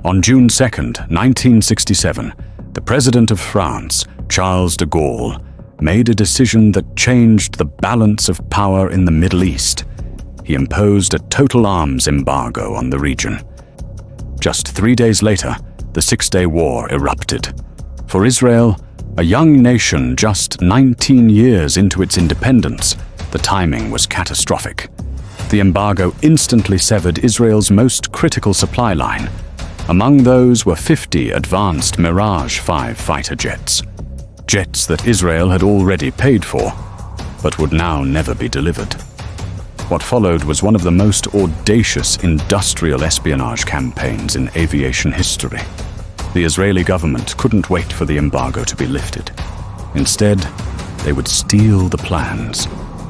On June 2nd, 1967, the President of France, Charles de Gaulle, made a decision that changed the balance of power in the Middle East. He imposed a total arms embargo on the region. Just 3 days later, the Six-Day War erupted. For Israel, a young nation just 19 years into its independence, the timing was catastrophic. The embargo instantly severed Israel's most critical supply line. Among those were 50 advanced Mirage 5 fighter jets. Jets that Israel had already paid for, but would now never be delivered. What followed was one of the most audacious industrial espionage campaigns in aviation history. The Israeli government couldn't wait for the embargo to be lifted. Instead, they would steal the plans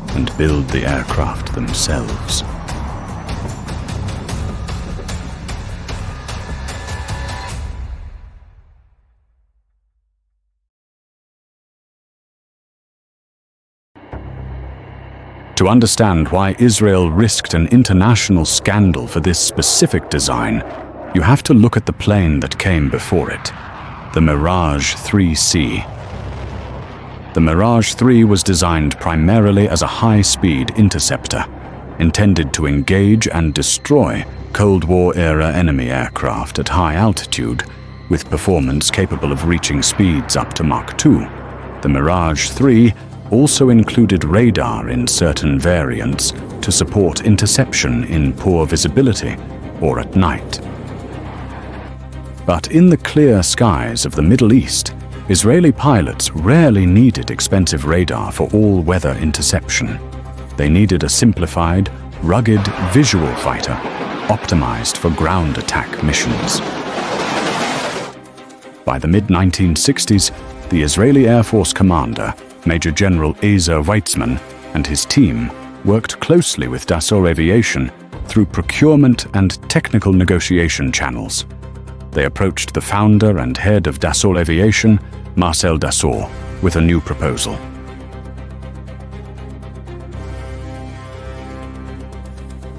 and build the aircraft themselves. To understand why Israel risked an international scandal for this specific design, you have to look at the plane that came before it, the Mirage 3C. The Mirage 3 was designed primarily as a high-speed interceptor, intended to engage and destroy Cold War-era enemy aircraft at high altitude, with performance capable of reaching speeds up to Mach 2. The Mirage 3 also included radar in certain variants to support interception in poor visibility or at night. But in the clear skies of the Middle East, Israeli pilots rarely needed expensive radar for all-weather interception. They needed a simplified, rugged visual fighter optimized for ground attack missions. By the mid-1960s, the Israeli Air Force commander, Major General Ezer Weizmann, and his team worked closely with Dassault Aviation through procurement and technical negotiation channels. They approached the founder and head of Dassault Aviation, Marcel Dassault, with a new proposal.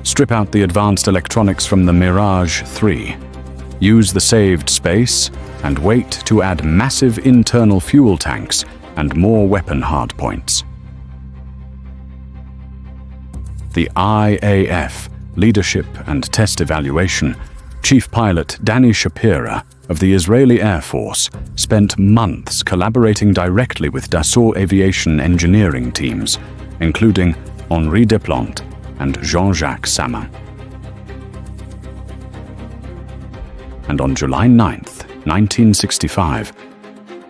Strip out the advanced electronics from the Mirage 3, use the saved space, and wait to add massive internal fuel tanks and more weapon hardpoints. The IAF, Leadership and Test Evaluation, Chief Pilot Danny Shapira of the Israeli Air Force spent months collaborating directly with Dassault Aviation engineering teams, including Henri Desplantes and Jean-Jacques Samin. And on July 9th, 1965,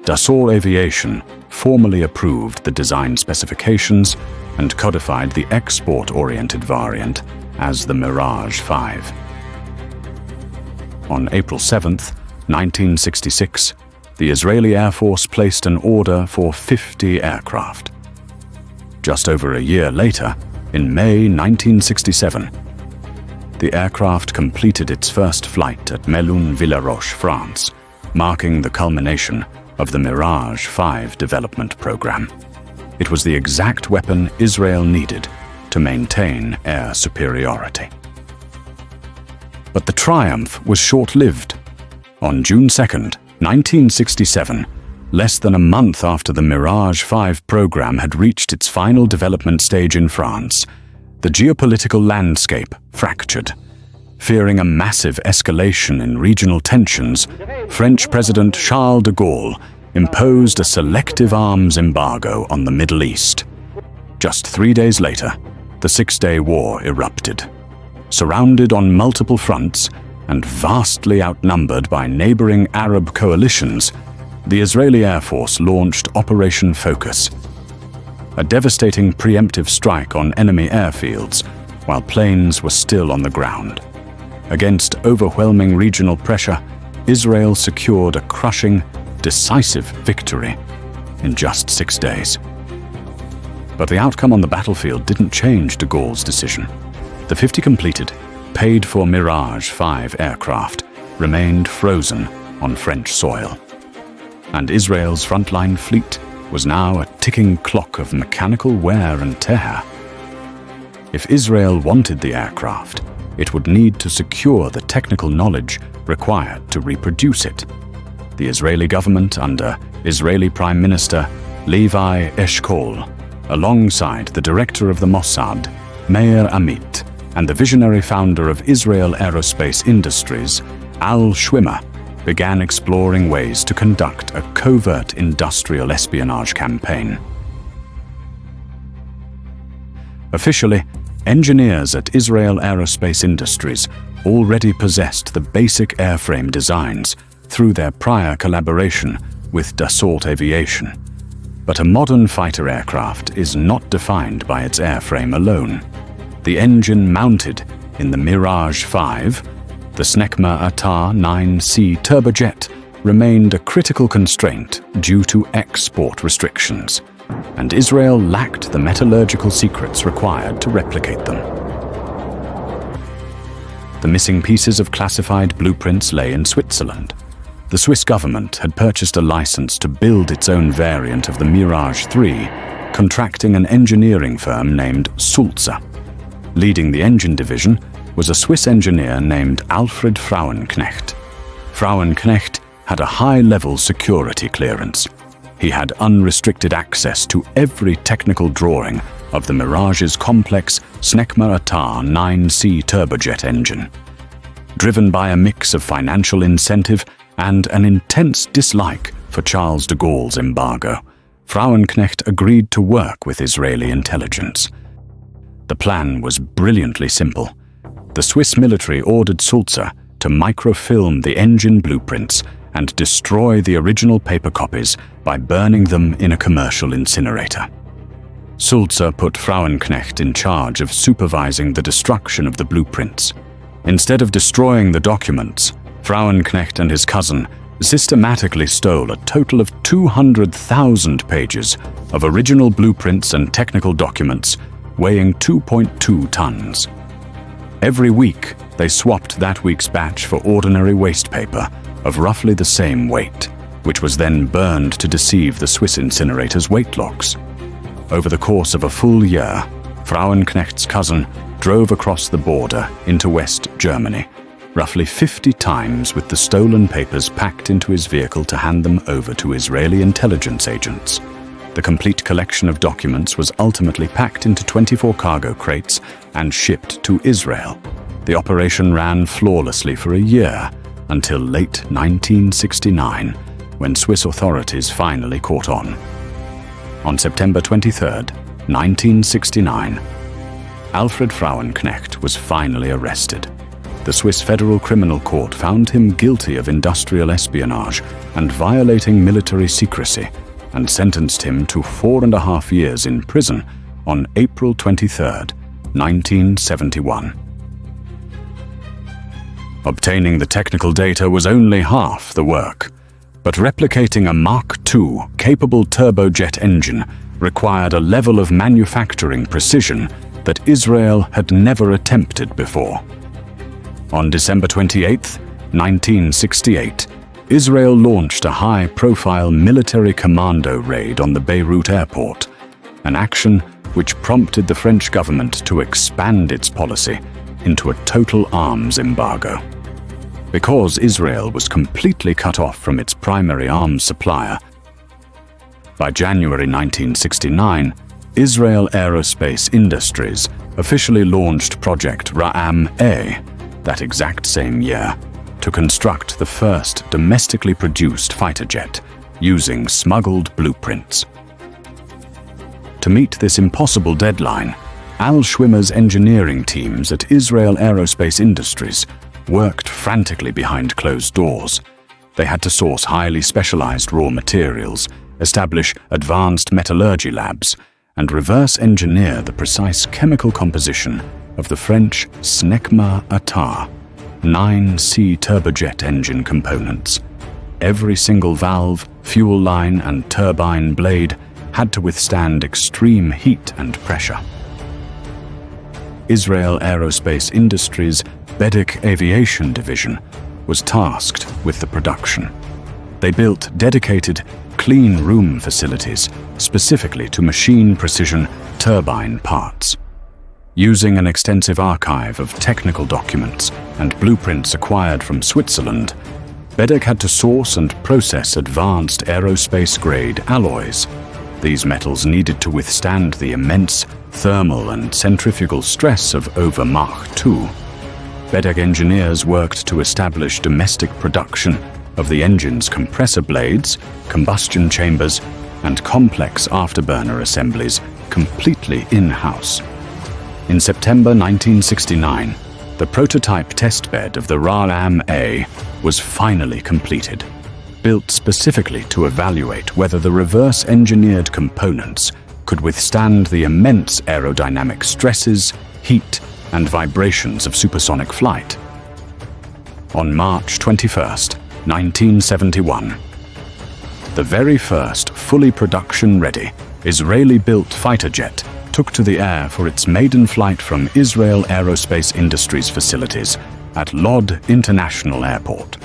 Dassault Aviation formally approved the design specifications and codified the export-oriented variant as the Mirage 5. On April 7, 1966, the Israeli Air Force placed an order for 50 aircraft. Just over a year later, in May 1967, the aircraft completed its first flight at Melun-Villaroche, France, marking the culmination of the Mirage 5 development program. It was the exact weapon Israel needed to maintain air superiority. But the triumph was short-lived. On June 2, 1967, less than a month after the Mirage 5 program had reached its final development stage in France, the geopolitical landscape fractured. Fearing a massive escalation in regional tensions, French President Charles de Gaulle imposed a selective arms embargo on the Middle East. Just 3 days later, the Six-Day War erupted. Surrounded on multiple fronts and vastly outnumbered by neighboring Arab coalitions, the Israeli Air Force launched Operation Focus, a devastating preemptive strike on enemy airfields while planes were still on the ground. Against overwhelming regional pressure, Israel secured a crushing, decisive victory in just 6 days. But the outcome on the battlefield didn't change de Gaulle's decision. The 50 completed, paid-for Mirage 5 aircraft remained frozen on French soil. And Israel's frontline fleet was now a ticking clock of mechanical wear and tear. If Israel wanted the aircraft, it would need to secure the technical knowledge required to reproduce it. The Israeli government, under Israeli Prime Minister Levi Eshkol, alongside the director of the Mossad, Meir Amit, and the visionary founder of Israel Aerospace Industries, Al Schwimmer, began exploring ways to conduct a covert industrial espionage campaign. Officially, engineers at Israel Aerospace Industries already possessed the basic airframe designs through their prior collaboration with Dassault Aviation. But a modern fighter aircraft is not defined by its airframe alone. The engine mounted in the Mirage 5, the Snecma Atar 9C turbojet, remained a critical constraint due to export restrictions, and Israel lacked the metallurgical secrets required to replicate them. The missing pieces of classified blueprints lay in Switzerland. The Swiss government had purchased a license to build its own variant of the Mirage 3, contracting an engineering firm named Sulzer. Leading the engine division was a Swiss engineer named Alfred Frauenknecht. Frauenknecht had a high-level security clearance. He had unrestricted access to every technical drawing of the Mirage's complex Snecma Atar 9C turbojet engine. Driven by a mix of financial incentive and an intense dislike for Charles de Gaulle's embargo, Frauenknecht agreed to work with Israeli intelligence. The plan was brilliantly simple. The Swiss military ordered Sulzer to microfilm the engine blueprints and destroy the original paper copies by burning them in a commercial incinerator. Sulzer put Frauenknecht in charge of supervising the destruction of the blueprints. Instead of destroying the documents, Frauenknecht and his cousin systematically stole a total of 200,000 pages of original blueprints and technical documents weighing 2.2 tons. Every week, they swapped that week's batch for ordinary waste paper of roughly the same weight, which was then burned to deceive the Swiss incinerator's weight logs. Over the course of a full year, Frauenknecht's cousin drove across the border into West Germany, roughly 50 times, with the stolen papers packed into his vehicle to hand them over to Israeli intelligence agents. The complete collection of documents was ultimately packed into 24 cargo crates and shipped to Israel. The operation ran flawlessly for a year, until late 1969, when Swiss authorities finally caught on. On September 23, 1969, Alfred Frauenknecht was finally arrested. The Swiss Federal Criminal Court found him guilty of industrial espionage and violating military secrecy, and sentenced him to 4.5 years in prison on April 23, 1971. Obtaining the technical data was only half the work, but replicating a Mach II capable turbojet engine required a level of manufacturing precision that Israel had never attempted before. On December 28, 1968, Israel launched a high-profile military commando raid on the Beirut airport, an action which prompted the French government to expand its policy into a total arms embargo. Because Israel was completely cut off from its primary arms supplier, by January 1969, Israel Aerospace Industries officially launched Project Ra'am-A that exact same year, to construct the first domestically produced fighter jet using smuggled blueprints. To meet this impossible deadline, Al Schwimmer's engineering teams at Israel Aerospace Industries worked frantically behind closed doors. They had to source highly specialized raw materials, establish advanced metallurgy labs, and reverse engineer the precise chemical composition of the French Snecma Atar 9C turbojet engine components. Every single valve, fuel line, and turbine blade had to withstand extreme heat and pressure. Israel Aerospace Industries' Bedek Aviation Division was tasked with the production. They built dedicated, clean room facilities specifically to machine precision turbine parts. Using an extensive archive of technical documents and blueprints acquired from Switzerland, Bedek had to source and process advanced aerospace-grade alloys. These metals needed to withstand the immense thermal and centrifugal stress of over Mach 2. Bedek engineers worked to establish domestic production of the engine's compressor blades, combustion chambers, and complex afterburner assemblies completely in-house. In September 1969, the prototype testbed of the Ra-Am-A was finally completed, built specifically to evaluate whether the reverse-engineered components could withstand the immense aerodynamic stresses, heat, and vibrations of supersonic flight. On March 21, 1971, the very first fully production-ready Israeli-built fighter jet took to the air for its maiden flight from Israel Aerospace Industries facilities at Lod International Airport.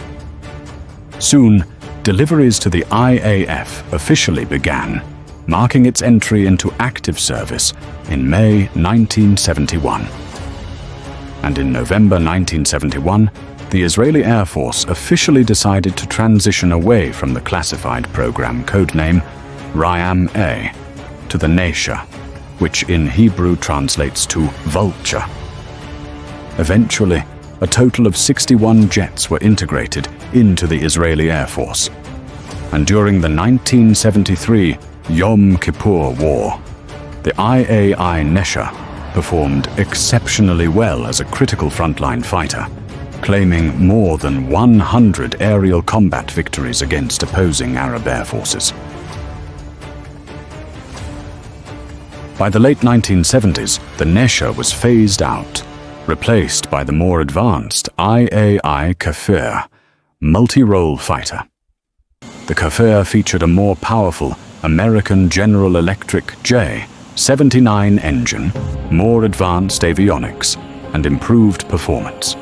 Soon, deliveries to the IAF officially began, marking its entry into active service in May 1971. And in November 1971, the Israeli Air Force officially decided to transition away from the classified program codename Ra-Am-A to the Nesher, which in Hebrew translates to Vulture. Eventually, a total of 61 jets were integrated into the Israeli Air Force. And during the 1973 Yom Kippur War, the IAI Nesher performed exceptionally well as a critical frontline fighter, claiming more than 100 aerial combat victories against opposing Arab air forces. By the late 1970s, the Nesher was phased out, replaced by the more advanced IAI Kfir multi-role fighter. The Kfir featured a more powerful American General Electric J-79 engine, more advanced avionics, and improved performance.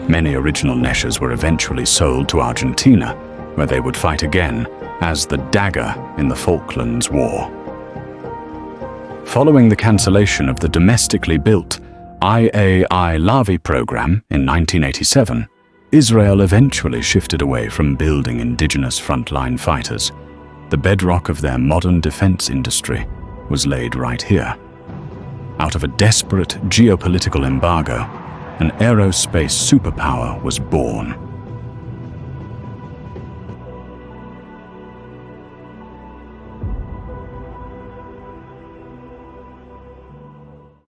Many original Neshers were eventually sold to Argentina, where they would fight again as the Dagger in the Falklands War. Following the cancellation of the domestically built IAI Lavi program in 1987, Israel eventually shifted away from building indigenous frontline fighters. The bedrock of their modern defense industry was laid right here. Out of a desperate geopolitical embargo, an aerospace superpower was born.